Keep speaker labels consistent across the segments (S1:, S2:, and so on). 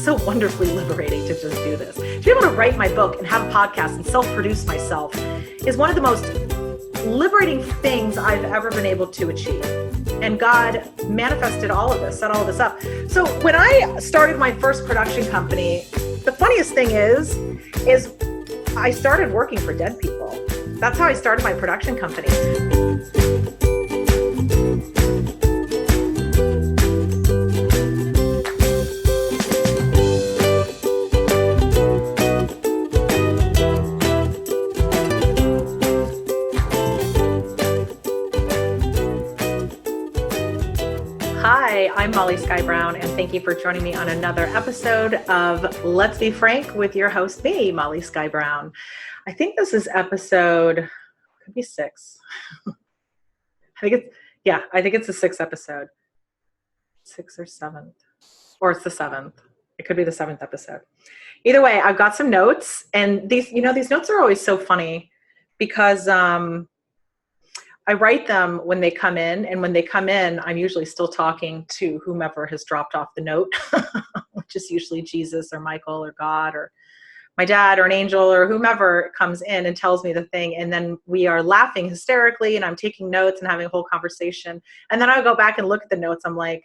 S1: so wonderfully liberating to just do this. To be able to write my book and have a podcast and self-produce myself is one of the most liberating things I've ever been able to achieve. And God manifested all of this, set all of this up. So when I started my first production company, the funniest thing is I started working for dead people. That's how I started my production company. Hi, I'm Molly Skye Brown, and thank you for joining me on another episode of Let's Be Frank with your host, me, Molly Skye Brown. I think this is episode, could be 6. I think it's the 6th episode. 6th or 7th, or it's the 7th. It could be the 7th episode. Either way, I've got some notes, and these notes are always so funny because I write them when they come in, and when they come in, I'm usually still talking to whomever has dropped off the note, which is usually Jesus or Michael or God or my dad or an angel or whomever comes in and tells me the thing. And then we are laughing hysterically, and I'm taking notes and having a whole conversation. And then I go back and look at the notes. I'm like,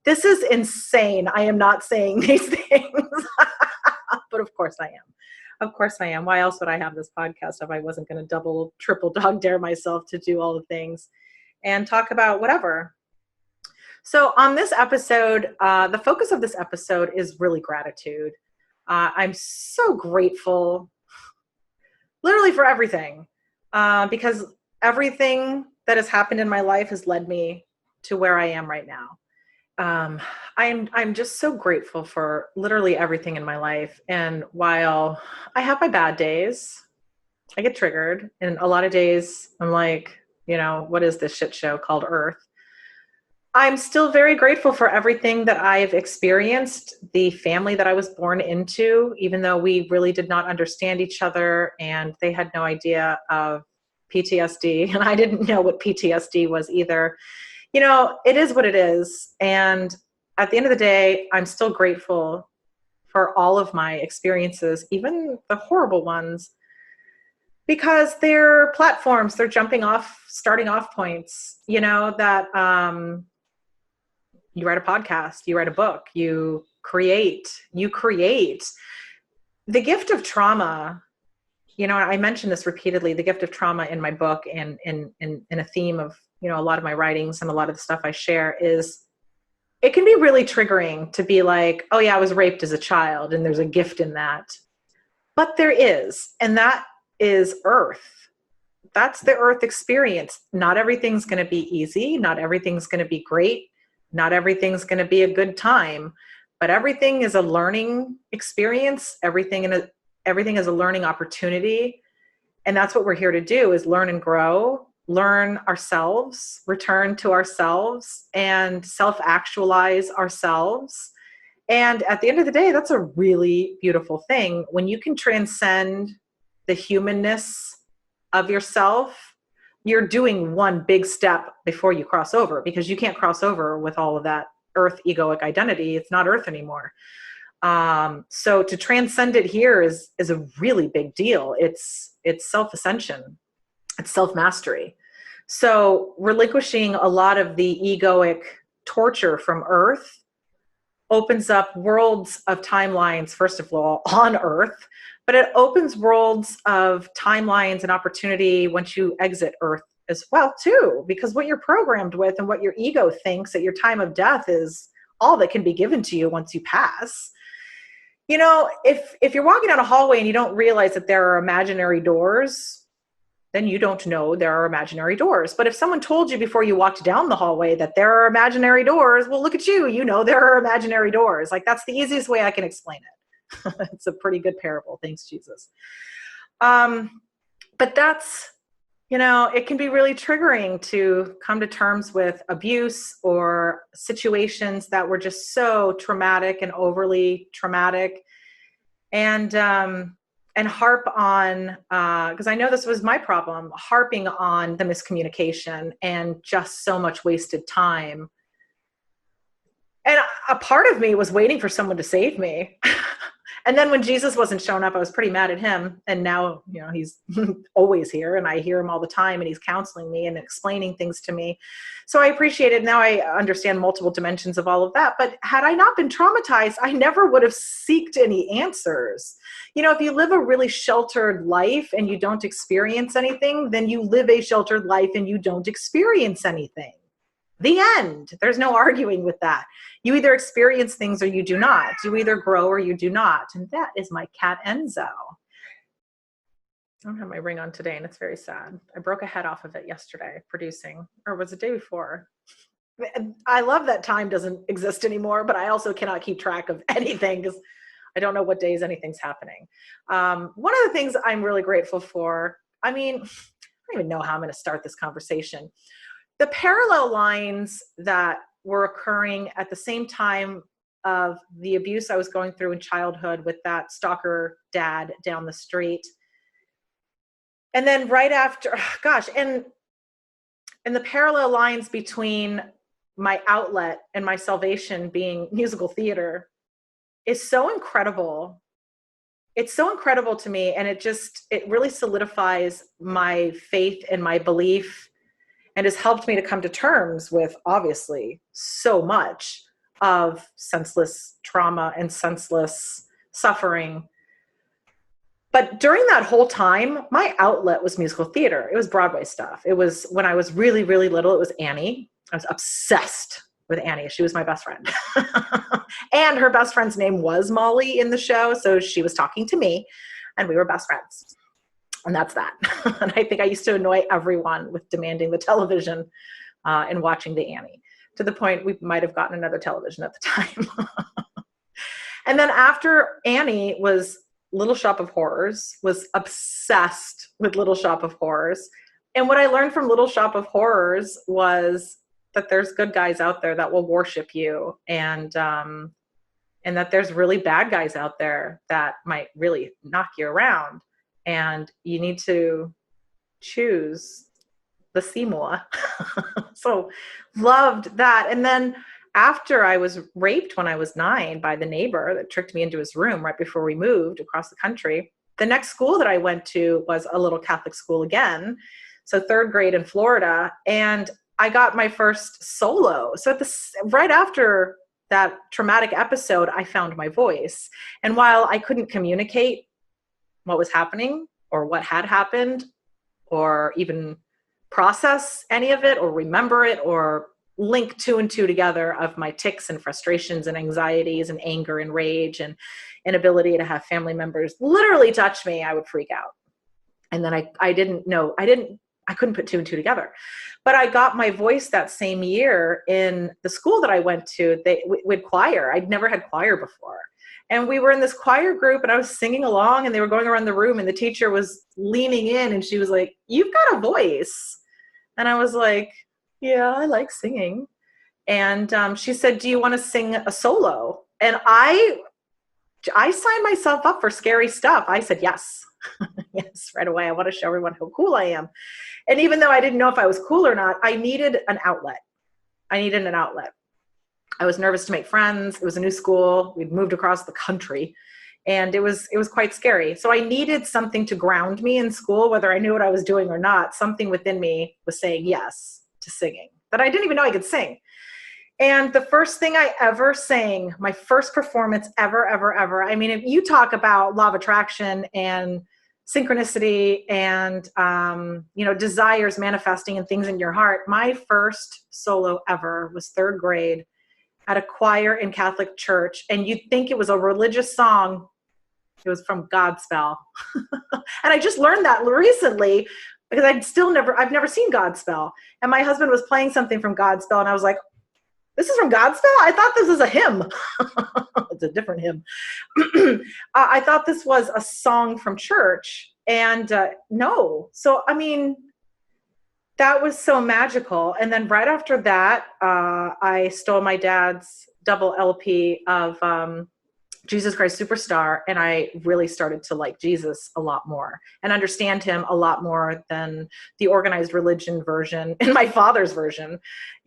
S1: this is insane. I am not saying these things. But of course I am. Of course I am. Why else would I have this podcast if I wasn't going to double, triple dog dare myself to do all the things and talk about whatever? So on this episode, the focus of this episode is really gratitude. I'm so grateful, literally for everything, because everything that has happened in my life has led me to where I am right now. I'm just so grateful for literally everything in my life. And while I have my bad days, I get triggered, and a lot of days I'm like, what is this shit show called Earth? I'm still very grateful for everything that I've experienced, the family that I was born into, even though we really did not understand each other and they had no idea of PTSD, and I didn't know what PTSD was either. It is what it is. And at the end of the day, I'm still grateful for all of my experiences, even the horrible ones, because they're platforms, they're starting off points, that you write a podcast, you write a book, you create. The gift of trauma, I mentioned this repeatedly, the gift of trauma in my book and in a theme of, a lot of my writings and a lot of the stuff I share is it can be really triggering to be like, oh yeah, I was raped as a child and there's a gift in that. But there is, and that is Earth. That's the Earth experience. Not everything's going to be easy. Not everything's going to be great. Not everything's going to be a good time, but everything is a learning experience. Everything is a learning opportunity. And that's what we're here to do, is learn and grow, learn ourselves, return to ourselves, and self-actualize ourselves. And at the end of the day, that's a really beautiful thing. When you can transcend the humanness of yourself, you're doing one big step before you cross over, because you can't cross over with all of that Earth egoic identity. It's not Earth anymore. So to transcend it here is a really big deal. It's self-ascension. It's self-mastery. So relinquishing a lot of the egoic torture from Earth opens up worlds of timelines, first of all, on Earth, but it opens worlds of timelines and opportunity once you exit Earth as well, too, because what you're programmed with and what your ego thinks at your time of death is all that can be given to you once you pass. If you're walking down a hallway and you don't realize that there are imaginary doors, then you don't know there are imaginary doors. But if someone told you before you walked down the hallway that there are imaginary doors, well, look at you, there are imaginary doors. Like, that's the easiest way I can explain it. It's a pretty good parable. Thanks, Jesus. But that's, it can be really triggering to come to terms with abuse or situations that were just so traumatic and overly traumatic. And harp on, because I know this was my problem, harping on the miscommunication and just so much wasted time And a part of me was waiting for someone to save me. And then when Jesus wasn't showing up, I was pretty mad at him. And now, he's always here and I hear him all the time and he's counseling me and explaining things to me. So I appreciate it. Now I understand multiple dimensions of all of that. But had I not been traumatized, I never would have sought any answers. If you live a really sheltered life and you don't experience anything, then you live a sheltered life and you don't experience anything. The end. There's no arguing with that. You either experience things or you do not. You either grow or you do not. And that is my cat Enzo. I don't have my ring on today and it's very sad. I broke a head off of it yesterday producing, or was it the day before? I love that time doesn't exist anymore, but I also cannot keep track of anything because I don't know what days anything's happening. One of the things I'm really grateful for, I don't even know how I'm going to start this conversation. The parallel lines that were occurring at the same time of the abuse I was going through in childhood with that stalker dad down the street. And then right after, and the parallel lines between my outlet and my salvation being musical theater is so incredible. It's so incredible to me. And it really solidifies my faith and my belief and has helped me to come to terms with, obviously, so much of senseless trauma and senseless suffering. But during that whole time, my outlet was musical theater. It was Broadway stuff. It was when I was really, really little, it was Annie. I was obsessed with Annie. She was my best friend. And her best friend's name was Molly in the show. So she was talking to me and we were best friends. And that's that. And I think I used to annoy everyone with demanding the television and watching the Annie, to the point we might have gotten another television at the time. And then after Annie was Little Shop of Horrors, was obsessed with Little Shop of Horrors. And what I learned from Little Shop of Horrors was that there's good guys out there that will worship you, and that there's really bad guys out there that might really knock you around. And you need to choose the Seymour. So loved that. And then after I was raped when I was 9 by the neighbor that tricked me into his room right before we moved across the country, the next school that I went to was a little Catholic school again. So 3rd grade in Florida. And I got my first solo. So right after that traumatic episode, I found my voice. And while I couldn't communicate what was happening or what had happened or even process any of it or remember it or link 2 and 2 together of my tics and frustrations and anxieties and anger and rage and inability to have family members literally touch me, I would freak out. And then I couldn't put 2 and 2 together. But I got my voice that same year in the school that I went to with choir. I'd never had choir before. And we were in this choir group and I was singing along and they were going around the room and the teacher was leaning in and she was like, "You've got a voice." And I was like, "Yeah, I like singing." And she said, "Do you want to sing a solo?" And I signed myself up for scary stuff. I said, yes. Yes, right away. I want to show everyone how cool I am. And even though I didn't know if I was cool or not, I needed an outlet. I was nervous to make friends. It was a new school. We'd moved across the country and it was quite scary. So I needed something to ground me in school, whether I knew what I was doing or not. Something within me was saying yes to singing that I didn't even know I could sing. And the first thing I ever sang, my first performance ever, if you talk about law of attraction and synchronicity and, desires manifesting and things in your heart, my first solo ever was 3rd grade at a choir in Catholic church. And you'd think it was a religious song. It was from Godspell. And I just learned that recently because I've never seen Godspell. And my husband was playing something from Godspell and I was like, "This is from Godspell? I thought this was a hymn." It's a different hymn. I thought this was a song from church. And no. So, that was so magical. And then right after that, I stole my dad's double LP of Jesus Christ Superstar, and I really started to like Jesus a lot more and understand him a lot more than the organized religion version and my father's version,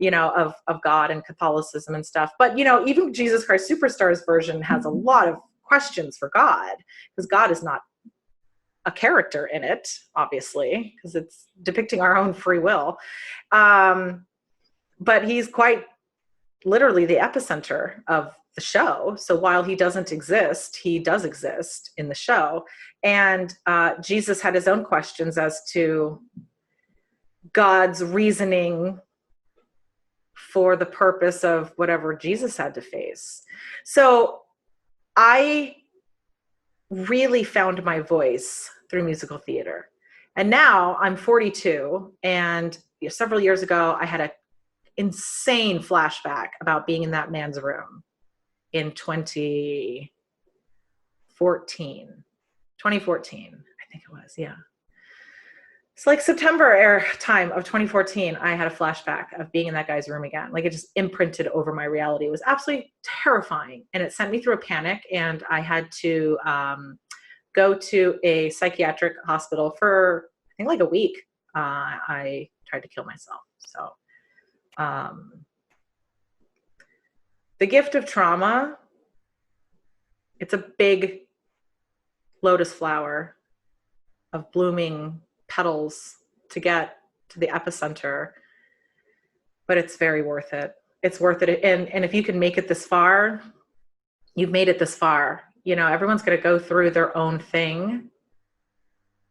S1: of God and Catholicism and stuff. But, even Jesus Christ Superstar's version has a lot of questions for God, because God is not a character in it, obviously, because it's depicting our own free will. But he's quite literally the epicenter of the show. So while he doesn't exist, he does exist in the show. And Jesus had his own questions as to God's reasoning for the purpose of whatever Jesus had to face. So I really found my voice through musical theater. And now I'm 42, and several years ago, I had an insane flashback about being in that man's room in 2014, I think it was. Yeah. It's like September time of 2014, I had a flashback of being in that guy's room again. Like, it just imprinted over my reality. It was absolutely terrifying. And it sent me through a panic, and I had to go to a psychiatric hospital for, I think, like a week. I tried to kill myself. So the gift of trauma, it's a big lotus flower of blooming petals to get to the epicenter, but it's very worth it. It's worth it. And if you can make it this far, you've made it this far. Everyone's going to go through their own thing.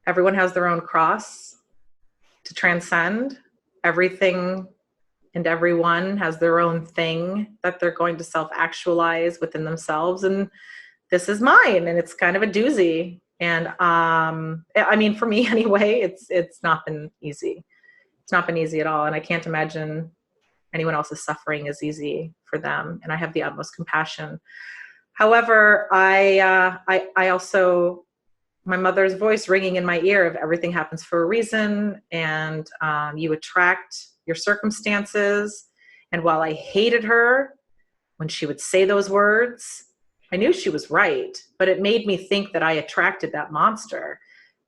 S1: Everyone has their own cross to transcend. Everything and everyone has their own thing that they're going to self-actualize within themselves. And this is mine, and it's kind of a doozy. And for me anyway, it's not been easy. It's not been easy at all. And I can't imagine anyone else's suffering is easy for them. And I have the utmost compassion. However, I also, my mother's voice ringing in my ear of everything happens for a reason, and you attract your circumstances. And while I hated her when she would say those words, I knew she was right, but it made me think that I attracted that monster.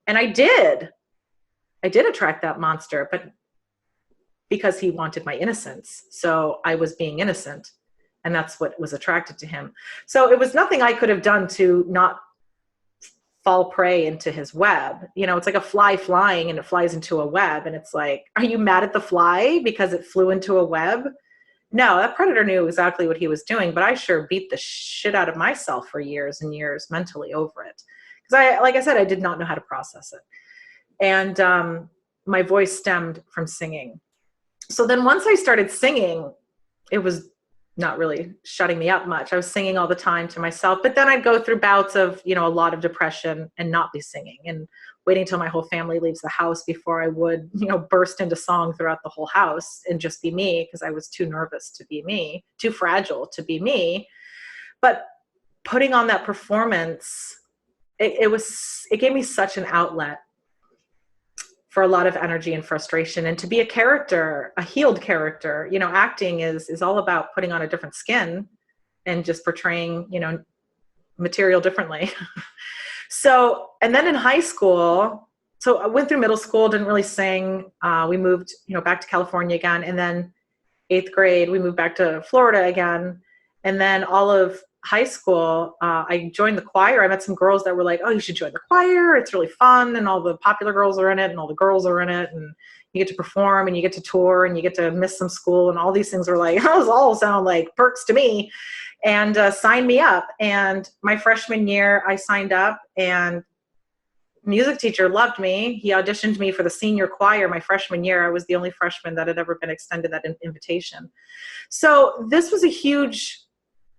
S1: And I did attract that monster, but because he wanted my innocence. So I was being innocent, and that's what was attracted to him. So it was nothing I could have done to not fall prey into his web. It's like a fly flying, and it flies into a web, and it's like, are you mad at the fly because it flew into a web? No, that predator knew exactly what he was doing, but I sure beat the shit out of myself for years and years mentally over it. Because like I said, I did not know how to process it. And my voice stemmed from singing. So then once I started singing, it was not really shutting me up much. I was singing all the time to myself, but then I'd go through bouts of, a lot of depression and not be singing, and waiting until my whole family leaves the house before I would, burst into song throughout the whole house and just be me, because I was too nervous to be me, too fragile to be me. But putting on that performance, it gave me such an outlet for a lot of energy and frustration. And to be a character, a healed character, acting is all about putting on a different skin and just portraying, material differently. So, and then in high school, so I went through middle school, didn't really sing. We moved, back to California again. And then 8th grade, we moved back to Florida again. And then all of high school, I joined the choir. I met some girls that were like, oh, you should join the choir. It's really fun. And all the popular girls are in it, and all the girls are in it. And you get to perform, and you get to tour, and you get to miss some school. And all these things were like, those all sound like perks to me. And signed me up. And my freshman year, I signed up, and music teacher loved me. He auditioned me for the senior choir my freshman year. I was the only freshman that had ever been extended that invitation. So this was a huge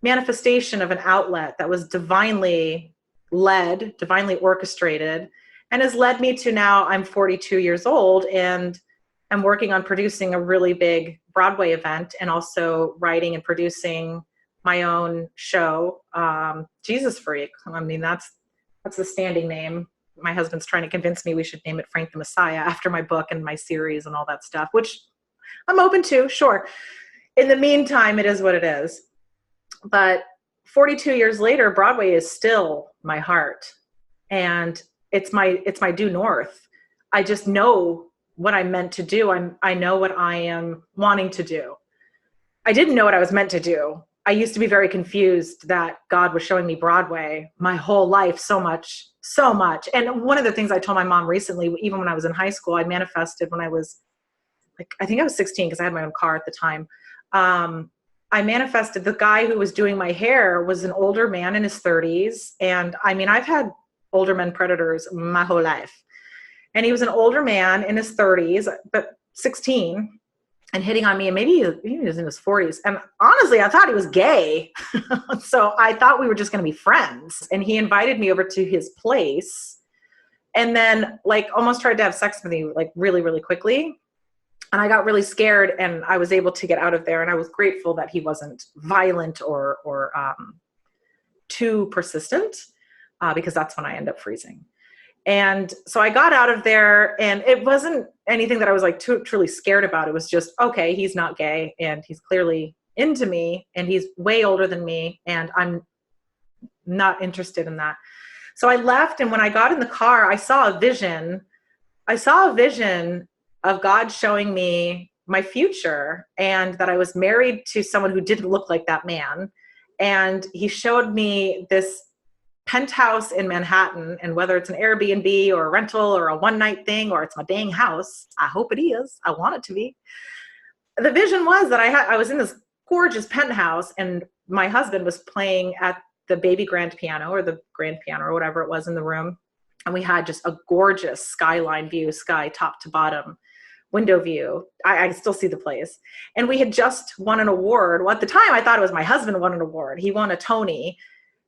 S1: manifestation of an outlet that was divinely led, divinely orchestrated, and has led me to now I'm 42 years old, and I'm working on producing a really big Broadway event, and also writing and producing my own show, Jesus Freak. I mean, that's the standing name. My husband's trying to convince me we should name it Frank the Messiah after my book and my series and all that stuff, which I'm open to, sure. In the meantime, it is what it is. But 42 years later, Broadway is still my heart, and it's my due north. I just know what I'm meant to do. I know what I am wanting to do. I didn't know what I was meant to do. I used to be very confused that God was showing me Broadway my whole life so much. And one of the things I told my mom recently, even when I was in high school, I manifested when I was I think I was 16 because I had my own car at the time. I manifested the guy who was doing my hair was an older man in his 30s. And I mean, I've had older men predators my whole life. And he was an older man in his 30s, but 16 and hitting on me. And maybe he was in his 40s. And honestly, I thought he was gay. So I thought we were just going to be friends. And he invited me over to his place and then almost tried to have sex with me really, really quickly. And I got really scared, and I was able to get out of there. And I was grateful that he wasn't violent or too persistent, because that's when I end up freezing. And so I got out of there, and it wasn't anything that I was truly scared about. It was just, okay, he's not gay, and he's clearly into me, and he's way older than me, and I'm not interested in that. So I left, and when I got in the car, I saw a vision of God showing me my future, and that I was married to someone who didn't look like that man. And he showed me this penthouse in Manhattan, and whether it's an Airbnb or a rental or a one-night thing, or it's my dang house, I hope it is. I want it to be. The vision was that I was in this gorgeous penthouse, and my husband was playing at the baby grand piano, or the grand piano, or whatever it was in the room. And we had just a gorgeous skyline view, sky top to bottom, window view. I still see the place. And we had just won an award. Well, at the time, I thought it was my husband won an award. He won a Tony.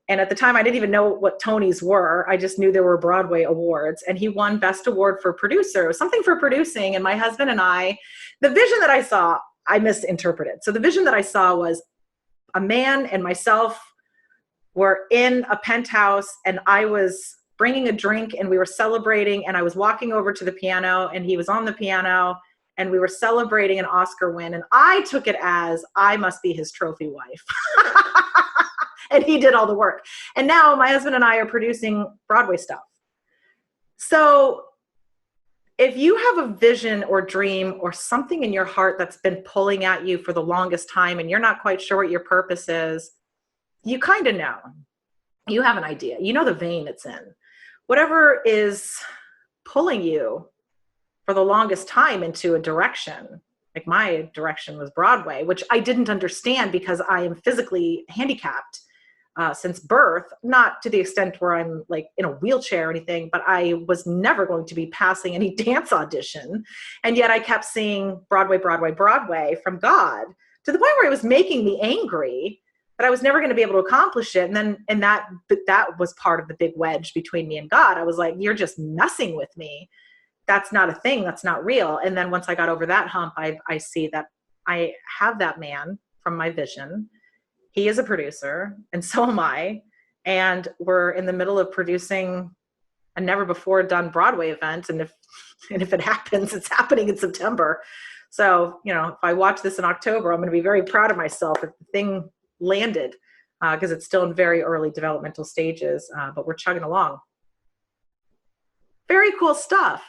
S1: And at the time, I didn't even know what Tonys were. I just knew there were Broadway awards. And he won Best Award for Producer, something for producing. And my husband and I, the vision that I saw, I misinterpreted. So the vision that I saw was a man and myself were in a penthouse, and I was bringing a drink, and we were celebrating, and I was walking over to the piano, and he was on the piano, and we were celebrating an Oscar win. And I took it as I must be his trophy wife. And he did all the work. And now my husband and I are producing Broadway stuff. So if you have a vision or dream or something in your heart that's been pulling at you for the longest time, and you're not quite sure what your purpose is, you kind of know. You have an idea. You know the vein it's in. Whatever is pulling you for the longest time into a direction, like my direction was Broadway, which I didn't understand because I am physically handicapped since birth, not to the extent where I'm in a wheelchair or anything, but I was never going to be passing any dance audition. And yet I kept seeing Broadway, Broadway, Broadway from God, to the point where it was making me angry that I was never going to be able to accomplish it. And that was part of the big wedge between me and God. I was like, you're just messing with me. That's not a thing. That's not real. And then once I got over that hump, I see that I have that man from my vision. He is a producer, and so am I. And we're in the middle of producing a never before done Broadway event. And if it happens, it's happening in September. So, if I watch this in October, I'm going to be very proud of myself if the thing landed, because it's still in very early developmental stages, but we're chugging along. Very cool stuff.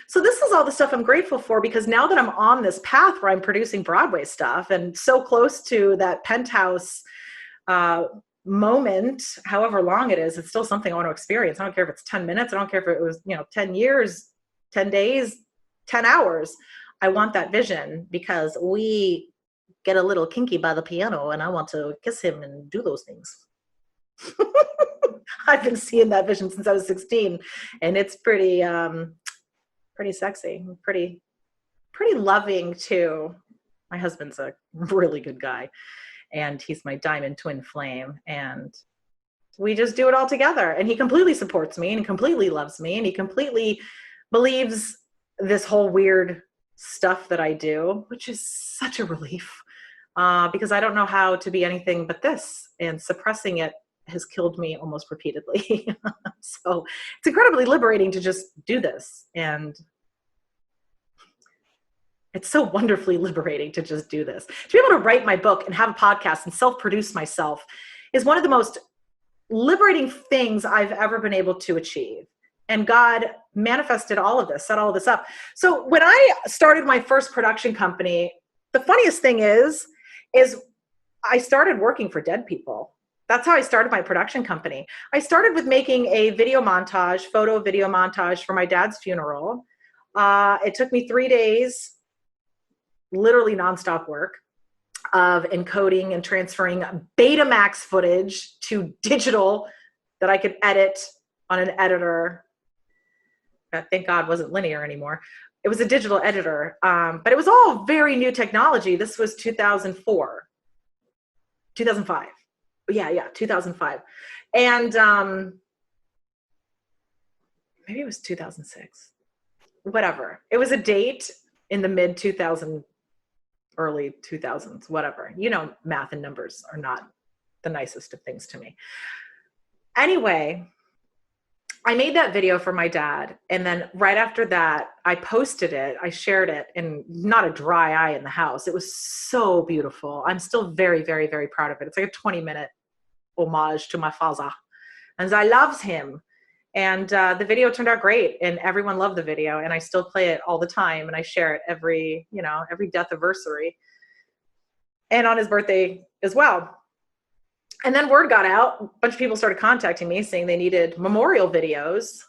S1: So this is all the stuff I'm grateful for, because now that I'm on this path where I'm producing Broadway stuff and so close to that Penthouse moment, however long it is, it's still something I want to experience. I don't care if it's 10 minutes. I don't care if it was, 10 years, 10 days, 10 hours. I want that vision, because we get a little kinky by the piano and I want to kiss him and do those things. I've been seeing that vision since I was 16, and it's pretty sexy, pretty loving too. My husband's a really good guy, and he's my diamond twin flame, and we just do it all together. And he completely supports me, and he completely loves me, and he completely believes this whole weird stuff that I do, which is such a relief, because I don't know how to be anything but this, and suppressing it has killed me almost repeatedly. So it's incredibly liberating to just do this. And it's so wonderfully liberating to just do this. To be able to write my book and have a podcast and self-produce myself is one of the most liberating things I've ever been able to achieve. And God manifested all of this, set all of this up. So when I started my first production company, the funniest thing is I started working for dead people. That's how I started my production company. I started with making a video montage for my dad's funeral. It took me 3 days, literally nonstop work, of encoding and transferring Betamax footage to digital that I could edit on an editor that, thank God, wasn't linear anymore. It was a digital editor, but it was all very new technology. This was 2005. Yeah, 2005. And maybe it was 2006. Whatever. It was a date in the mid 2000s, early 2000s, whatever. You know, math and numbers are not the nicest of things to me. Anyway, I made that video for my dad. And then right after that, I posted it, I shared it, and not a dry eye in the house. It was so beautiful. I'm still very, very, very proud of it. It's like a 20-minute homage to my father. And I loves him. And the video turned out great, and everyone loved the video, and I still play it all the time, and I share it every death anniversary, and on his birthday as well. And then word got out. A bunch of people started contacting me saying they needed memorial videos.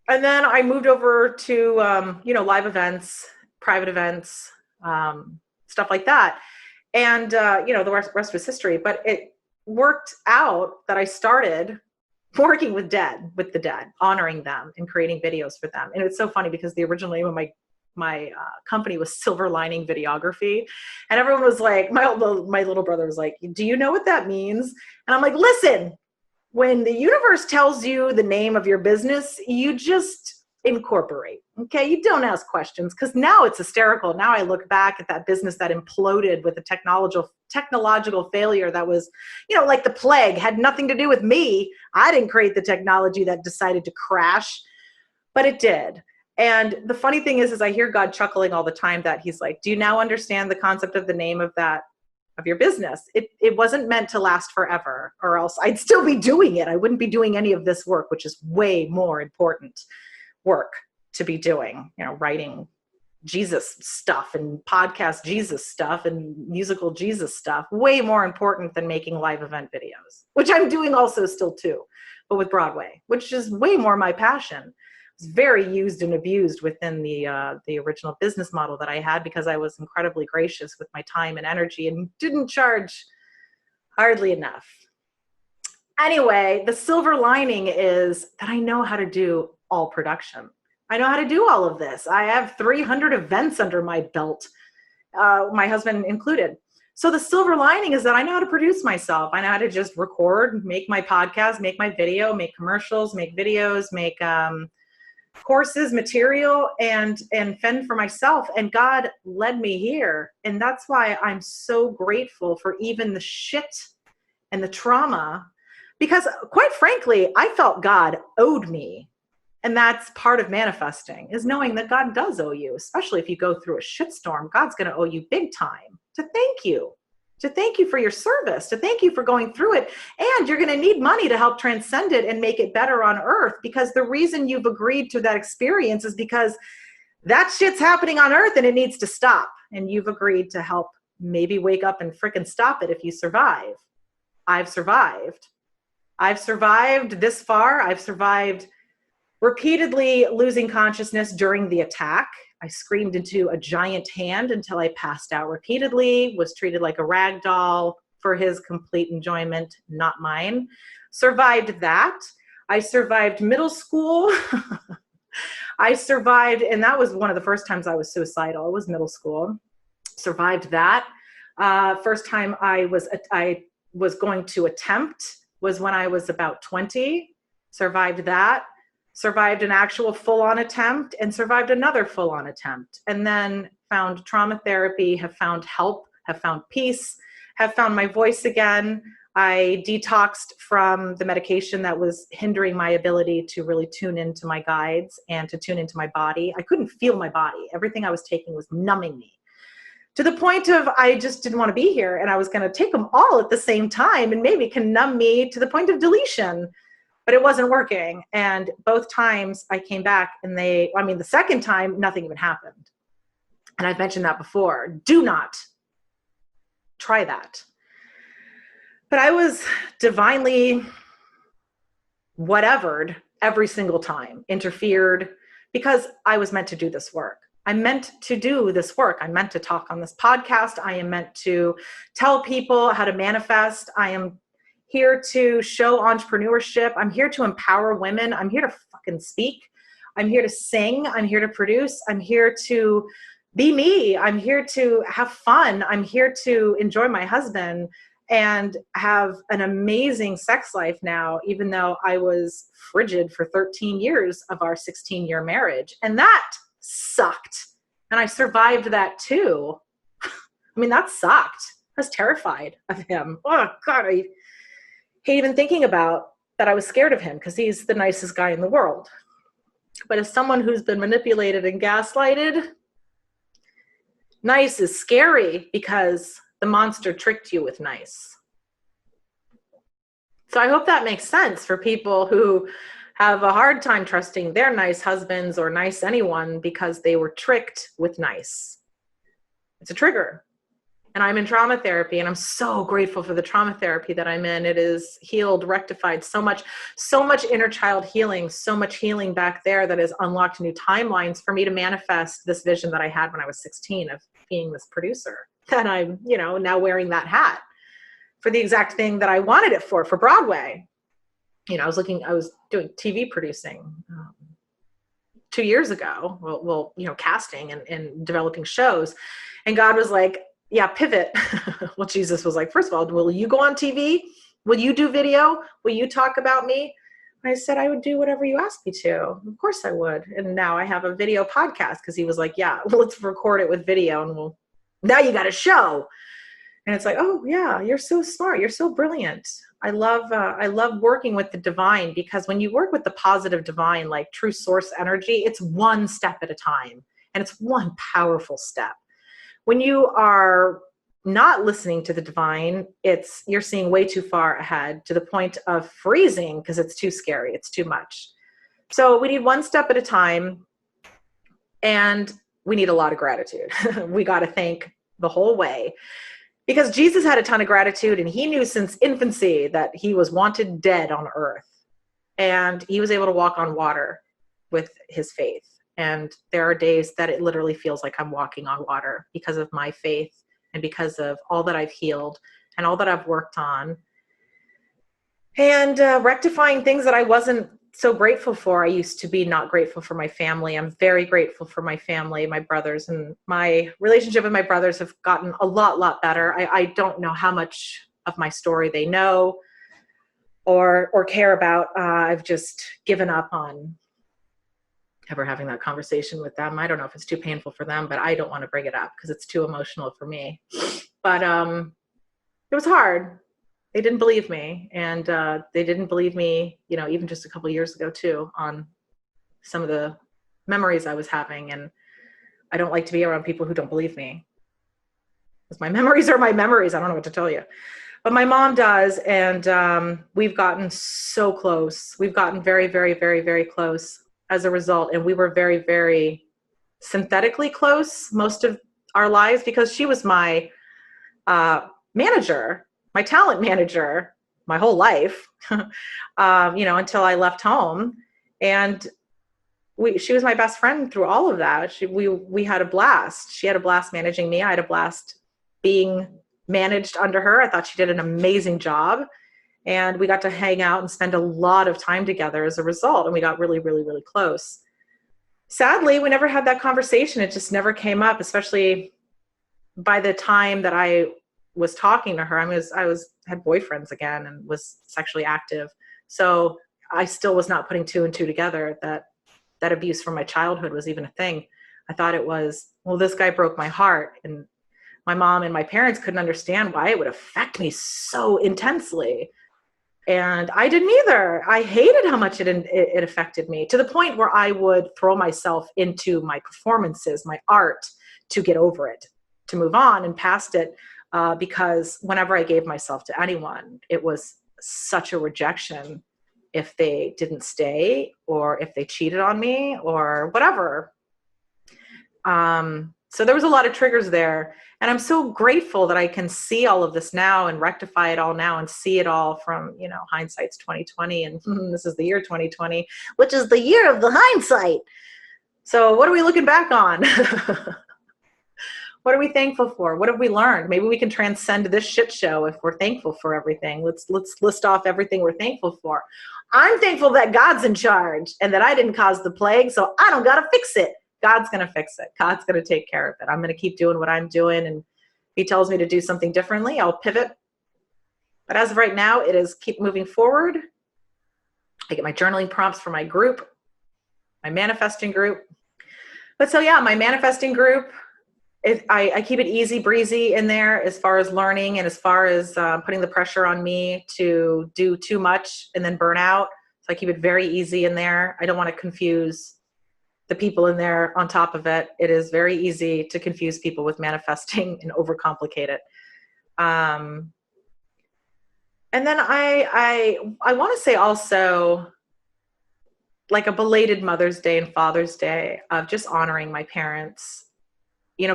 S1: And then I moved over to live events, private events, stuff like that. And the rest was history. But it worked out that I started working with the dead, honoring them and creating videos for them. And it's so funny because the original name of my company was Silver Lining Videography. And everyone was like, my little brother was like, do you know what that means? And I'm like, listen, when the universe tells you the name of your business, you just incorporate. Okay. You don't ask questions, because now it's hysterical. Now I look back at that business that imploded with a technological failure that was, like the plague, had nothing to do with me. I didn't create the technology that decided to crash, but it did. And the funny thing is I hear God chuckling all the time that he's like, do you now understand the concept of the name of your business? It wasn't meant to last forever, or else I'd still be doing it. I wouldn't be doing any of this work, which is way more important work to be doing, writing Jesus stuff and podcast Jesus stuff and musical Jesus stuff, way more important than making live event videos, which I'm doing also still too, but with Broadway, which is way more my passion. It's very used and abused within the original business model that I had, because I was incredibly gracious with my time and energy and didn't charge hardly enough. Anyway, the silver lining is that I know how to do all production. I know how to do all of this. I have 300 events under my belt, my husband included. So the silver lining is that I know how to produce myself. I know how to just record, make my podcast, make my video, make commercials, make videos, make courses, material, and fend for myself. And God led me here. And that's why I'm so grateful for even the shit and the trauma, because quite frankly, I felt God owed me. And that's part of manifesting, is knowing that God does owe you, especially if you go through a shitstorm. God's going to owe you big time to thank you for your service, to thank you for going through it. And you're going to need money to help transcend it and make it better on earth, because the reason you've agreed to that experience is because that shit's happening on earth and it needs to stop. And you've agreed to help maybe wake up and frickin' stop it if you survive. I've survived this far. I've survived repeatedly losing consciousness during the attack. I screamed into a giant hand until I passed out repeatedly, was treated like a rag doll for his complete enjoyment, not mine. Survived that. I survived middle school. I survived, and that was one of the first times I was suicidal. It was middle school. Survived that. First time I was going to attempt was when I was about 20. Survived that. Survived an actual full-on attempt, and survived another full-on attempt, and then found trauma therapy, have found help, have found peace, have found my voice again. I detoxed from the medication that was hindering my ability to really tune into my guides and to tune into my body. I couldn't feel my body. Everything I was taking was numbing me. to the point of I just didn't want to be here, and I was going to take them all at the same time and maybe can numb me to the point of deletion. But it wasn't working. And both times I came back and the second time, nothing even happened. And I've mentioned that before. Do not try that. But I was divinely whatevered every single time, interfered, because I was meant to do this work. I'm meant to do this work. I'm meant to talk on this podcast. I am meant to tell people how to manifest. I am here to show entrepreneurship. I'm here to empower women. I'm here to fucking speak. I'm here to sing. I'm here to produce. I'm here to be me. I'm here to have fun. I'm here to enjoy my husband and have an amazing sex life now, even though I was frigid for 13 years of our 16-year marriage. And that sucked. And I survived that too. I mean, that sucked. I was terrified of him. Oh God, I hate even thinking about that. I was scared of him because he's the nicest guy in the world. But as someone who's been manipulated and gaslighted, nice is scary because the monster tricked you with nice. So I hope that makes sense for people who have a hard time trusting their nice husbands or nice anyone because they were tricked with nice. It's a trigger. And I'm in trauma therapy, and I'm so grateful for the trauma therapy that I'm in. It is healed, rectified so much inner child healing, so much healing back there that has unlocked new timelines for me to manifest this vision that I had when I was 16 of being this producer. And I'm, now wearing that hat for the exact thing that I wanted it for Broadway. I was doing TV producing 2 years ago, casting and developing shows. And God was like, yeah, pivot. Well, Jesus was like, first of all, will you go on TV? Will you do video? Will you talk about me? I said, I would do whatever you asked me to. Of course I would. And now I have a video podcast because he was like, yeah, well, let's record it with video. And now you got a show. And it's like, oh yeah, you're so smart. You're so brilliant. I love working with the divine, because when you work with the positive divine, like true source energy, it's one step at a time. And it's one powerful step. When you are not listening to the divine, you're seeing way too far ahead to the point of freezing because it's too scary. It's too much. So we need one step at a time, and we need a lot of gratitude. We got to thank the whole way, because Jesus had a ton of gratitude, and he knew since infancy that he was wanted dead on earth, and he was able to walk on water with his faith. And there are days that it literally feels like I'm walking on water because of my faith and because of all that I've healed and all that I've worked on, and rectifying things that I wasn't so grateful for. I used to be not grateful for my family. I'm very grateful for my family, my brothers, and my relationship with my brothers have gotten a lot better. I don't know how much of my story they know or care about. I've just given up on ever having that conversation with them. I don't know if it's too painful for them, but I don't want to bring it up because it's too emotional for me. But it was hard. They didn't believe me, and they didn't believe me, even just a couple of years ago too, on some of the memories I was having. And I don't like to be around people who don't believe me, because my memories are my memories. I don't know what to tell you, but my mom does. And we've gotten so close. We've gotten very, very, very, very close as a result. And we were very, very synthetically close most of our lives, because she was my manager, my talent manager, my whole life, until I left home. And she was my best friend through all of that. We had a blast. She had a blast managing me. I had a blast being managed under her. I thought she did an amazing job. And we got to hang out and spend a lot of time together as a result. And we got really, really, really close. Sadly, we never had that conversation. It just never came up, especially by the time that I was talking to her. I had boyfriends again and was sexually active. So I still was not putting two and two together that abuse from my childhood was even a thing. I thought it was, well, this guy broke my heart. And my mom and my parents couldn't understand why it would affect me so intensely. And I didn't either. I hated how much it affected me, to the point where I would throw myself into my performances, my art, to get over it, to move on and past it, because whenever I gave myself to anyone, it was such a rejection if they didn't stay or if they cheated on me or whatever. So there was a lot of triggers there. And I'm so grateful that I can see all of this now and rectify it all now and see it all from, hindsight's 2020. And this is the year 2020, which is the year of the hindsight. So what are we looking back on? What are we thankful for? What have we learned? Maybe we can transcend this shit show if we're thankful for everything. Let's list off everything we're thankful for. I'm thankful that God's in charge and that I didn't cause the plague, so I don't got to fix it. God's going to fix it. God's going to take care of it. I'm going to keep doing what I'm doing. And if he tells me to do something differently, I'll pivot. But as of right now, it is keep moving forward. I get my journaling prompts for my group, my manifesting group. But so yeah, my manifesting group, I keep it easy breezy in there as far as learning and as far as putting the pressure on me to do too much and then burn out. So I keep it very easy in there. I don't want to confuse the people in there on top of it. It is very easy to confuse people with manifesting and overcomplicate it. And then I want to say also, like, a belated Mother's Day and Father's Day of just honoring my parents.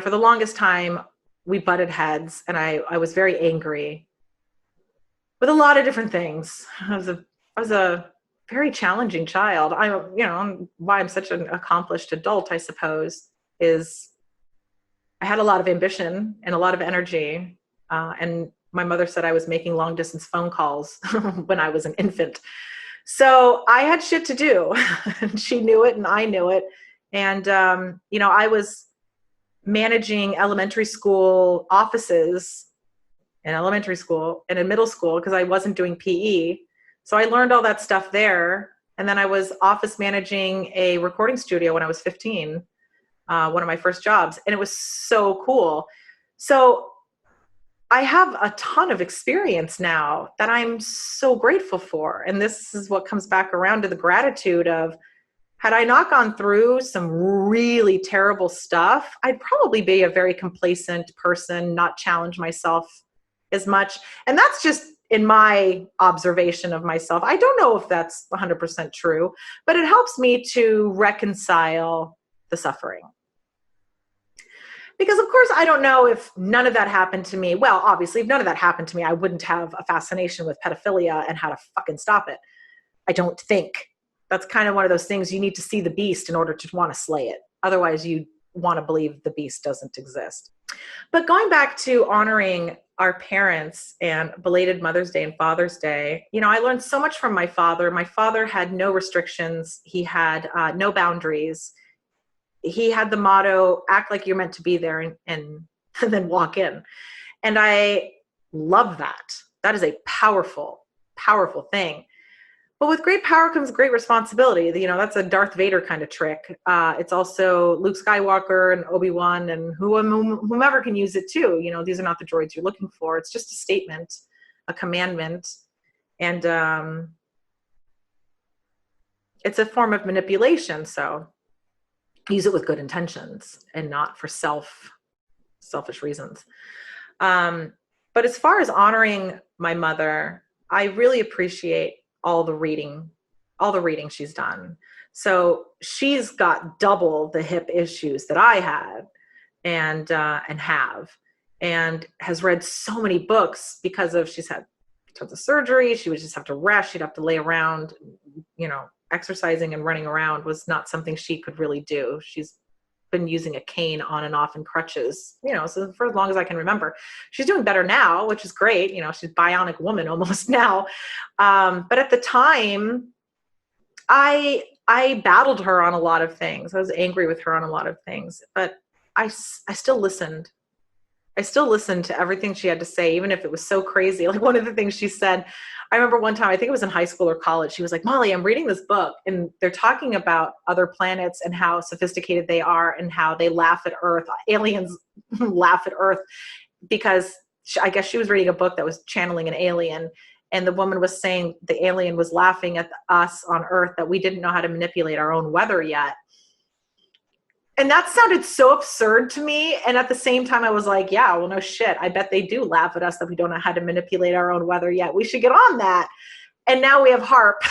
S1: For the longest time, we butted heads, and I was very angry with a lot of different things. I was a very challenging child. Why I'm such an accomplished adult, I suppose, is I had a lot of ambition and a lot of energy. And my mother said I was making long distance phone calls when I was an infant. So I had shit to do. And she knew it and I knew it. And, I was managing elementary school offices in elementary school and in middle school because I wasn't doing PE. So I learned all that stuff there. And then I was office managing a recording studio when I was 15, one of my first jobs. And it was so cool. So I have a ton of experience now that I'm so grateful for. And this is what comes back around to the gratitude of, had I not gone through some really terrible stuff, I'd probably be a very complacent person, not challenge myself as much. And that's just in my observation of myself. I don't know if that's 100% true, but it helps me to reconcile the suffering. Because of course, I don't know if none of that happened to me. Well, obviously, if none of that happened to me, I wouldn't have a fascination with pedophilia and how to fucking stop it. I don't think. That's kind of one of those things you need to see the beast in order to want to slay it. Otherwise, you want to believe the beast doesn't exist. But going back to honoring our parents and belated Mother's Day and Father's Day, I learned so much from my father. My father had no restrictions. He had no boundaries. He had the motto, act like you're meant to be there and then walk in. And I love that. That is a powerful, powerful thing. But with great power comes great responsibility. That's a Darth Vader kind of trick. It's also Luke Skywalker and Obi-Wan and whomever can use it too. These are not the droids you're looking for. It's just a statement, a commandment. And it's a form of manipulation. So use it with good intentions and not for selfish reasons. But as far as honoring my mother, I really appreciate all the reading she's done. So she's got double the hip issues that I had and have, and has read so many books because of, she's had tons of surgery. She would just have to rest. She'd have to lay around, exercising and running around was not something she could really do. She's been using a cane on and off and crutches, so for as long as I can remember. She's doing better now, which is great. She's bionic woman almost now. But at the time, I battled her on a lot of things. I was angry with her on a lot of things, but I still listened. I still listened to everything she had to say, even if it was so crazy. Like one of the things she said, I remember one time, I think it was in high school or college, she was like, Molly, I'm reading this book and they're talking about other planets and how sophisticated they are and how they laugh at Earth. Aliens laugh at Earth because I guess she was reading a book that was channeling an alien. And the woman was saying the alien was laughing at us on Earth that we didn't know how to manipulate our own weather yet. And that sounded so absurd to me. And at the same time, I was like, yeah, well, no shit. I bet they do laugh at us that we don't know how to manipulate our own weather yet. We should get on that. And now we have HARP.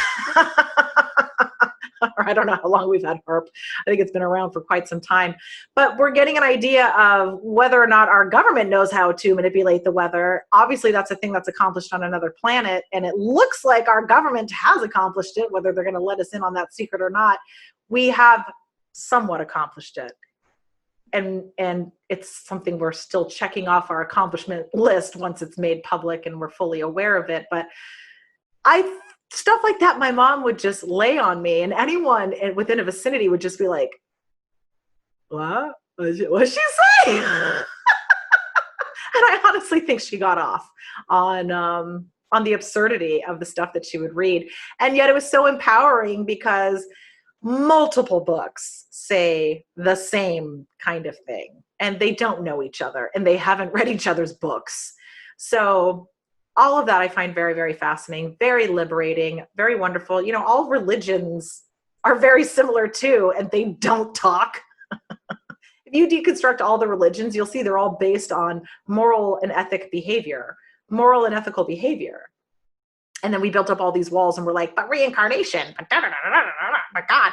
S1: Or I don't know how long we've had HARP. I think it's been around for quite some time. But we're getting an idea of whether or not our government knows how to manipulate the weather. Obviously, that's a thing that's accomplished on another planet. And it looks like our government has accomplished it, whether they're going to let us in on that secret or not. We have somewhat accomplished it. And it's something we're still checking off our accomplishment list once it's made public and we're fully aware of it. But stuff like that, my mom would just lay on me, and anyone within a vicinity would just be like, what? What'd she say? And I honestly think she got off on the absurdity of the stuff that she would read. And yet it was so empowering because multiple books say the same kind of thing, and they don't know each other and they haven't read each other's books. So all of that I find very, very fascinating, very liberating, very wonderful. You know, all religions are very similar too, and they don't talk. If you deconstruct all the religions, you'll see they're all based on moral and ethical behavior. And then we built up all these walls and we're like, but reincarnation, but my God.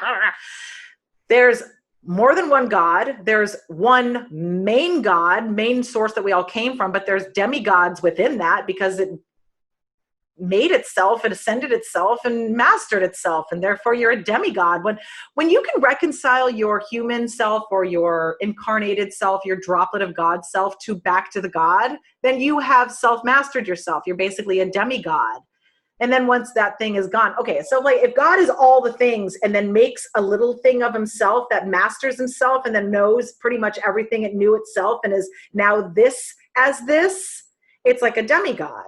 S1: There's more than one God. There's one main God, main source that we all came from, but there's demigods within that because it made itself and ascended itself and mastered itself. And therefore you're a demigod. When you can reconcile your human self or your incarnated self, your droplet of God self back to the God, then you have self-mastered yourself. You're basically a demigod. And then once that thing is gone, okay, so like if God is all the things and then makes a little thing of himself that masters himself and then knows pretty much everything it knew itself and is now this as this, it's like a demigod.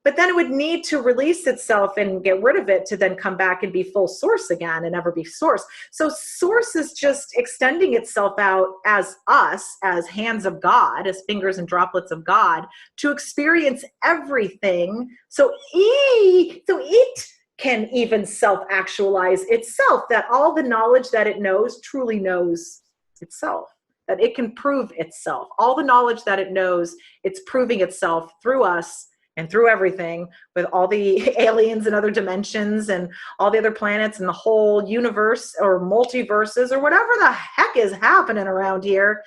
S1: But then it would need to release itself and get rid of it to then come back and be full source again and never be source. So source is just extending itself out as us, as hands of God, as fingers and droplets of God, to experience everything. So it can even self-actualize itself, that all the knowledge that it knows truly knows itself, that it can prove itself. All the knowledge that it knows, it's proving itself through us and through everything, with all the aliens and other dimensions and all the other planets and the whole universe or multiverses or whatever the heck is happening around here.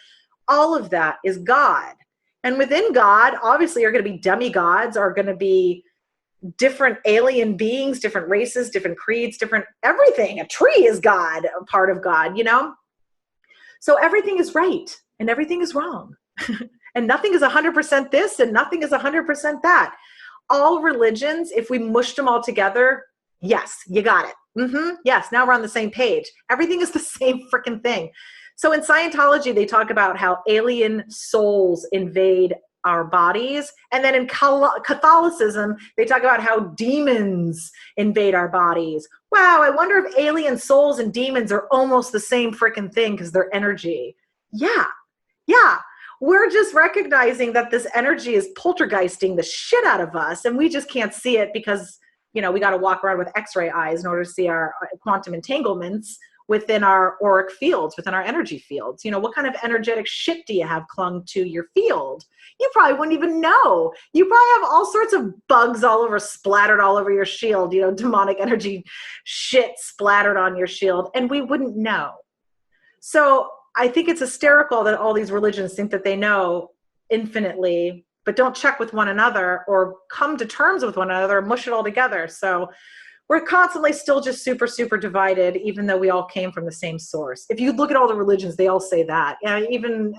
S1: All of that is God. And within God, obviously, are going to be demigods, are going to be different alien beings, different races, different creeds, different everything. A tree is God, a part of God, you know? So everything is right and everything is wrong. And nothing is 100% this and nothing is 100% that. All religions, if we mushed them all together, yes, you got it. Yes, now we're on the same page. Everything is the same freaking thing. So in Scientology, they talk about how alien souls invade our bodies. And then in Catholicism, they talk about how demons invade our bodies. Wow, I wonder if alien souls and demons are almost the same freaking thing because they're energy. Yeah. We're just recognizing that this energy is poltergeisting the shit out of us, and we just can't see it because, you know, we got to walk around with X-ray eyes in order to see our quantum entanglements within our auric fields, within our energy fields. You know, what kind of energetic shit do you have clung to your field? You probably wouldn't even know. You probably have all sorts of bugs all over, splattered all over your shield, you know, demonic energy shit splattered on your shield, and we wouldn't know. So I think it's hysterical that all these religions think that they know infinitely, but don't check with one another or come to terms with one another, mush it all together. So we're constantly still just super, super divided, even though we all came from the same source. If you look at all the religions, they all say that. Even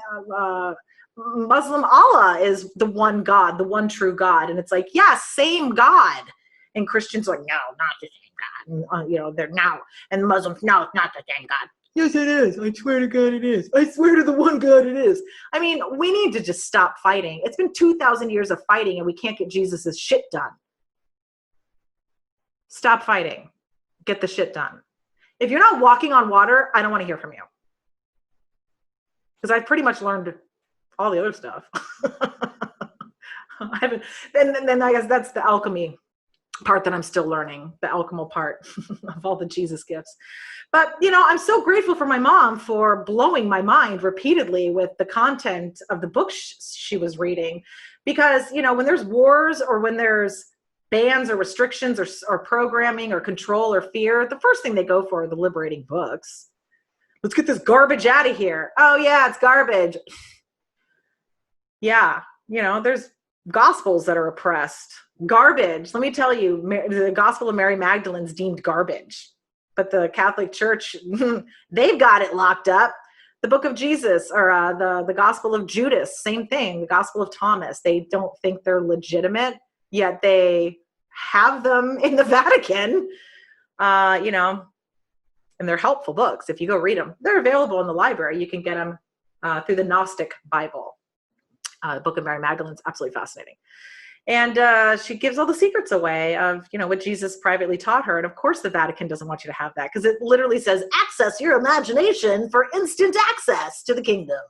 S1: Muslim Allah is the one God, the one true God. And it's like, yeah, same God. And Christians are like, no, not the same God. And, you know, they're now. And Muslims, no, it's not the same God. Yes, it is. I swear to God it is. I swear to the one God it is. I mean, we need to just stop fighting. It's been 2,000 years of fighting and we can't get Jesus's shit done. Stop fighting. Get the shit done. If you're not walking on water, I don't want to hear from you. Because I've pretty much learned all the other stuff. I haven't. Then I guess that's the alchemy part that I'm still learning, the alchemical part of all the Jesus gifts. But, you know, I'm so grateful for my mom for blowing my mind repeatedly with the content of the book she was reading. Because, you know, when there's wars or when there's bans or restrictions or programming or control or fear, the first thing they go for are the liberating books. Let's get this garbage out of here. Oh, yeah, it's garbage. Yeah, you know, there's gospels that are oppressed. Garbage. Let me tell you, the Gospel of Mary Magdalene's deemed garbage. But the Catholic Church, they've got it locked up. The Book of Jesus, or the Gospel of Judas, same thing. The Gospel of Thomas, they don't think they're legitimate, yet they have them in the Vatican, you know, and they're helpful books. If you go read them, they're available in the library. You can get them through the Gnostic Bible. The Book of Mary Magdalene's absolutely fascinating. And she gives all the secrets away of, you know, what Jesus privately taught her. And of course, the Vatican doesn't want you to have that, because it literally says, access your imagination for instant access to the kingdom.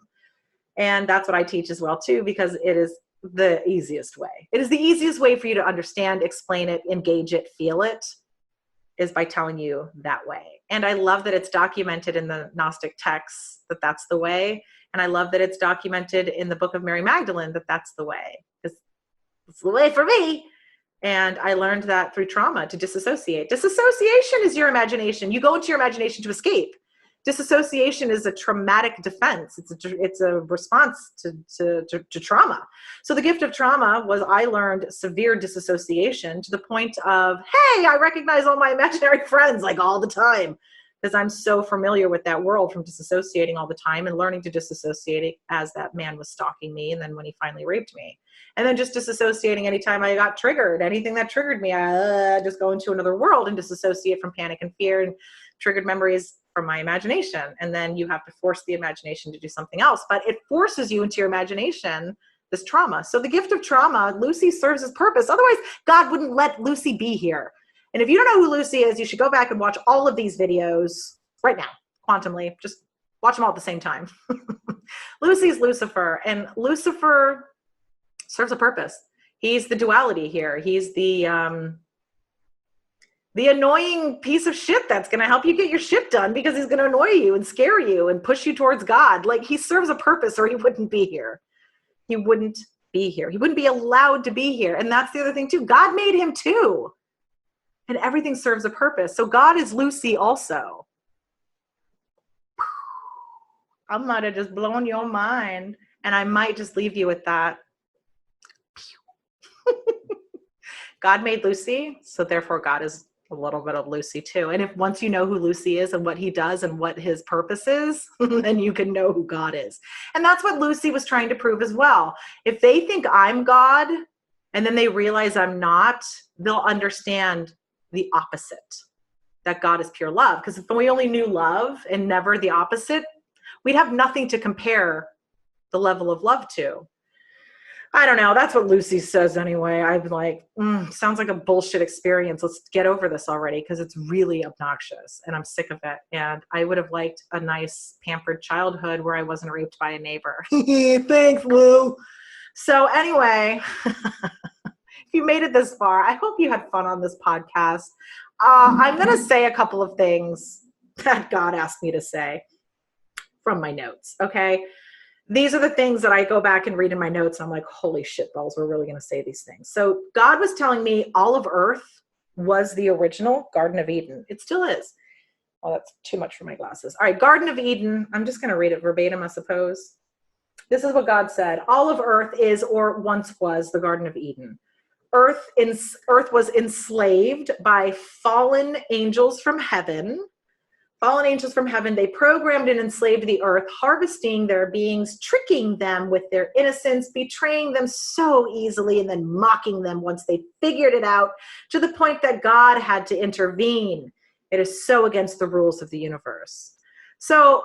S1: And that's what I teach as well, too, because it is the easiest way. It is the easiest way for you to understand, explain it, engage it, feel it, is by telling you that way. And I love that it's documented in the Gnostic texts that that's the way. And I love that it's documented in the Book of Mary Magdalene that that's the way. Because it's the way for me. And I learned that through trauma, to disassociate. Disassociation is your imagination. You go into your imagination to escape. Disassociation is a traumatic defense. It's a response to trauma. So the gift of trauma was I learned severe disassociation to the point of, hey, I recognize all my imaginary friends like all the time, because I'm so familiar with that world from disassociating all the time and learning to disassociate as that man was stalking me, and then when he finally raped me. And then just disassociating anytime I got triggered. Anything that triggered me, I just go into another world and disassociate from panic and fear and triggered memories from my imagination. And then you have to force the imagination to do something else. But it forces you into your imagination, this trauma. So the gift of trauma, Lucy serves its purpose. Otherwise, God wouldn't let Lucy be here. And if you don't know who Lucy is, you should go back and watch all of these videos right now, quantumly. Just watch them all at the same time. Lucy's Lucifer, and Lucifer serves a purpose. He's the duality here. He's the annoying piece of shit that's going to help you get your shit done, because he's going to annoy you and scare you and push you towards God. Like, he serves a purpose, or he wouldn't be here. He wouldn't be here. He wouldn't be allowed to be here. And that's the other thing too. God made him too. And everything serves a purpose. So God is Lucy also. I might have just blown your mind. And I might just leave you with that. God made Lucy, so therefore God is a little bit of Lucy too. And if once you know who Lucy is and what he does and what his purpose is, then you can know who God is. And that's what Lucy was trying to prove as well. If they think I'm God and then they realize I'm not, they'll understand the opposite, that God is pure love. Because if we only knew love and never the opposite, we'd have nothing to compare the level of love to. I don't know. That's what Lucy says anyway. I'm like, sounds like a bullshit experience. Let's get over this already, because it's really obnoxious and I'm sick of it. And I would have liked a nice pampered childhood where I wasn't raped by a neighbor. Thanks, Lou. So anyway, if you made it this far, I hope you had fun on this podcast. I'm going to say a couple of things that God asked me to say from my notes. Okay. These are the things that I go back and read in my notes. And I'm like, holy shit balls, we're really going to say these things. So God was telling me all of Earth was the original Garden of Eden. It still is. Oh, that's too much for my glasses. All right. Garden of Eden. I'm just going to read it verbatim, I suppose. This is what God said. All of Earth is, or once was, the Garden of Eden. Earth was enslaved by fallen angels from heaven. Fallen angels from heaven, they programmed and enslaved the earth, harvesting their beings, tricking them with their innocence, betraying them so easily, and then mocking them once they figured it out, to the point that God had to intervene. It is so against the rules of the universe. So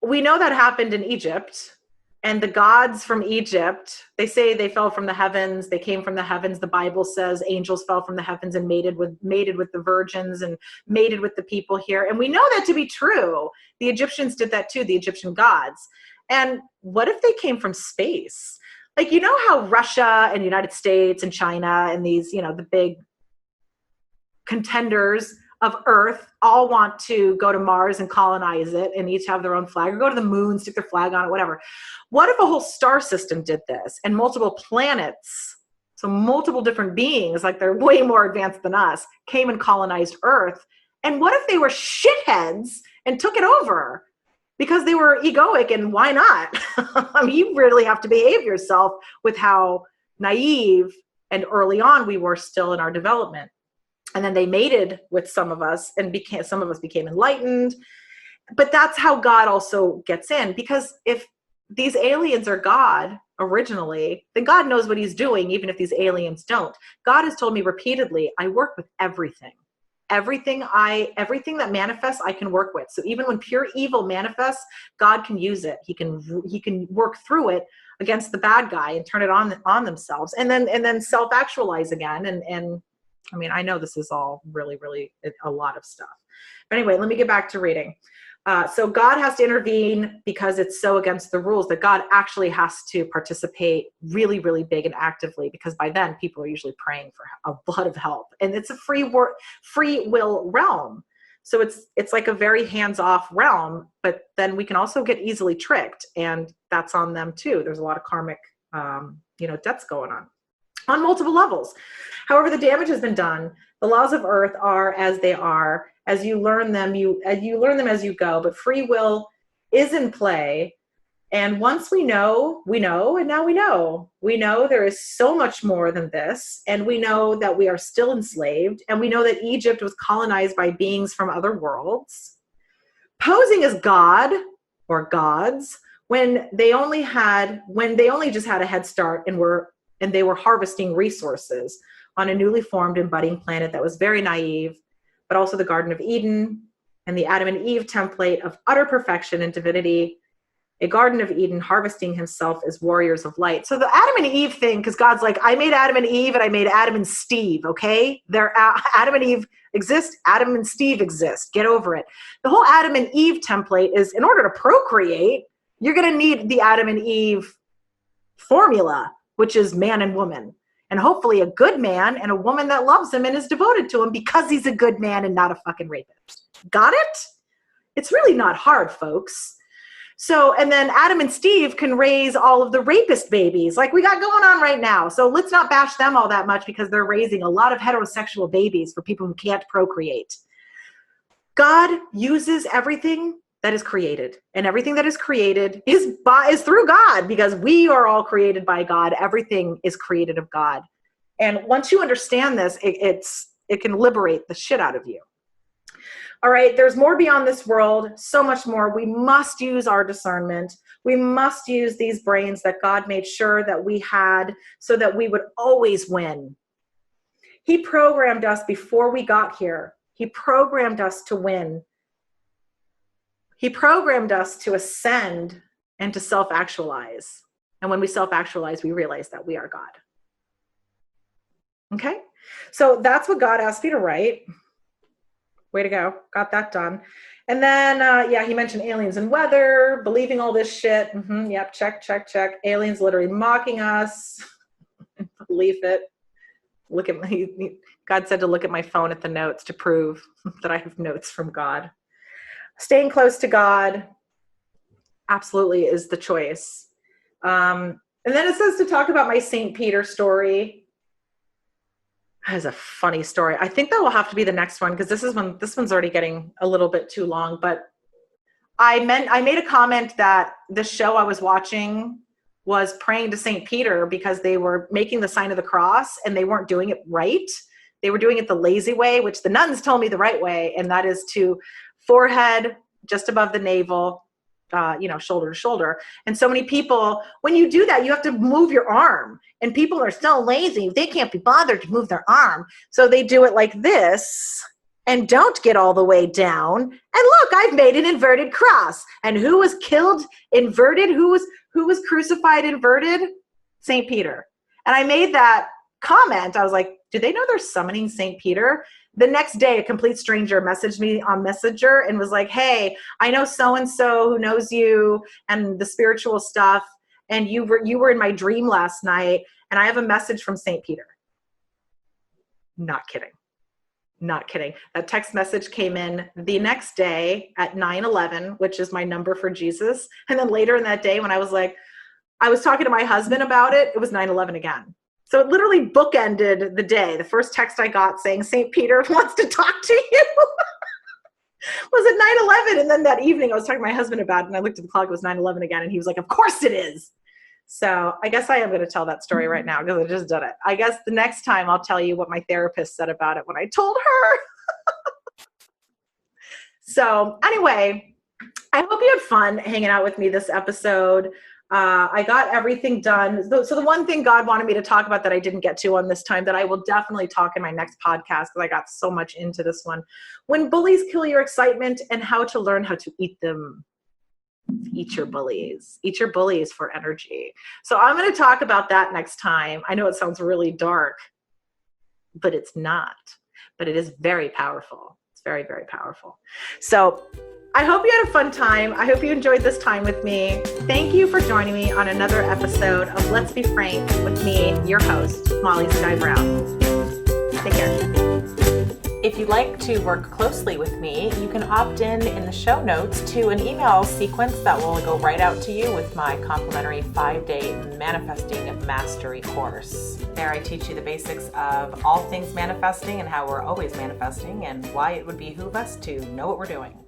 S1: we know that happened in Egypt. And the gods from Egypt, they say they fell from the heavens. They came from the heavens. The Bible says angels fell from the heavens and mated with the virgins and mated with the people here. And we know that to be true. The Egyptians did that too, the Egyptian gods. And what if they came from space? Like, you know how Russia and the United States and China and these, you know, the big contenders of Earth all want to go to Mars and colonize it and each have their own flag, or go to the moon, stick their flag on it, whatever. What if a whole star system did this, and multiple planets, so multiple different beings, like they're way more advanced than us, came and colonized Earth? And what if they were shitheads and took it over because they were egoic, and why not? I mean, you really have to behave yourself with how naive and early on we were still in our development. And then they mated with some of us, and some of us became enlightened. But that's how God also gets in, because if these aliens are God originally, then God knows what he's doing, even if these aliens don't. God has told me repeatedly, I work with everything. Everything that manifests, I can work with. So even when pure evil manifests, God can use it. He can work through it against the bad guy and turn it on themselves, and then self-actualize again. And I mean, I know this is all really, really a lot of stuff. But anyway, let me get back to reading. So God has to intervene because it's so against the rules that God actually has to participate really, really big and actively, because by then people are usually praying for a lot of help. And it's a free will realm. So it's like a very hands-off realm, but then we can also get easily tricked, and that's on them too. There's a lot of karmic, debts going on multiple levels. However, the damage has been done. The laws of Earth are as they are. As you learn them, you learn them as you go, but free will is in play. And once we know, and now we know. We know there is so much more than this, and we know that we are still enslaved, and we know that Egypt was colonized by beings from other worlds, posing as God or gods when they only just had a head start and they were harvesting resources on a newly formed and budding planet that was very naive, but also the Garden of Eden and the Adam and Eve template of utter perfection and divinity, a Garden of Eden harvesting himself as warriors of light. So the Adam and Eve thing, because God's like, I made Adam and Eve and I made Adam and Steve, okay? Adam and Eve exist, Adam and Steve exist, get over it. The whole Adam and Eve template is, in order to procreate, you're gonna need the Adam and Eve formula, which is man and woman. And hopefully a good man and a woman that loves him and is devoted to him because he's a good man and not a fucking rapist. Got it? It's really not hard, folks. So, and then Adam and Steve can raise all of the rapist babies like we got going on right now. So let's not bash them all that much, because they're raising a lot of heterosexual babies for people who can't procreate. God uses everything that is created, and everything that is created is through God, because we are all created by God. Everything is created of God. And once you understand this, it can liberate the shit out of you. All right, there's more beyond this world, so much more. We must use our discernment. We must use these brains that God made sure that we had so that we would always win. He programmed us before we got here. He programmed us to win. He programmed us to ascend and to self-actualize. And when we self-actualize, we realize that we are God. Okay? So that's what God asked me to write. Way to go. Got that done. And then, he mentioned aliens and weather, believing all this shit. Yep, check. Aliens literally mocking us. Believe it. God said to look at my phone at the notes to prove that I have notes from God. Staying close to God absolutely is the choice. And then it says to talk about my St. Peter story. That is a funny story. I think that will have to be the next one, because this one's already getting a little bit too long. But I made a comment that the show I was watching was praying to St. Peter because they were making the sign of the cross and they weren't doing it right. They were doing it the lazy way, which the nuns told me the right way, and that is to forehead just above the navel, shoulder to shoulder. And so many people, when you do that, you have to move your arm, and people are so lazy. They can't be bothered to move their arm. So they do it like this and don't get all the way down. And look, I've made an inverted cross. And who was killed inverted? Who was crucified inverted? St. Peter. And I made that comment. I was like, do they know they're summoning St. Peter? The next day, a complete stranger messaged me on Messenger and was like, hey, I know so-and-so who knows you and the spiritual stuff, and you were in my dream last night, and I have a message from St. Peter. Not kidding. Not kidding. That text message came in the next day at 9/11, which is my number for Jesus. And then later in that day, when I was talking to my husband about it, it was 9/11 again. So it literally bookended the day. The first text I got saying St. Peter wants to talk to you was at 9/11. And then that evening I was talking to my husband about it, and I looked at the clock, it was 9/11 again. And he was like, of course it is. So I guess I am going to tell that story right now because I just did it. I guess the next time I'll tell you what my therapist said about it when I told her. So anyway, I hope you had fun hanging out with me this episode. I got everything done. So the one thing God wanted me to talk about that I didn't get to on this time that I will definitely talk in my next podcast because I got so much into this one. When bullies kill your excitement and how to learn how to eat them. Eat your bullies. Eat your bullies for energy. So I'm going to talk about that next time. I know it sounds really dark, but it's not. But it is very powerful. It's very, very powerful. So I hope you had a fun time. I hope you enjoyed this time with me. Thank you for joining me on another episode of Let's Be Frank with me, your host, Molly Skye Brown. Take care. If you'd like to work closely with me, you can opt in the show notes to an email sequence that will go right out to you with my complimentary 5-day Manifesting Mastery course. There I teach you the basics of all things manifesting and how we're always manifesting and why it would behoove us to know what we're doing.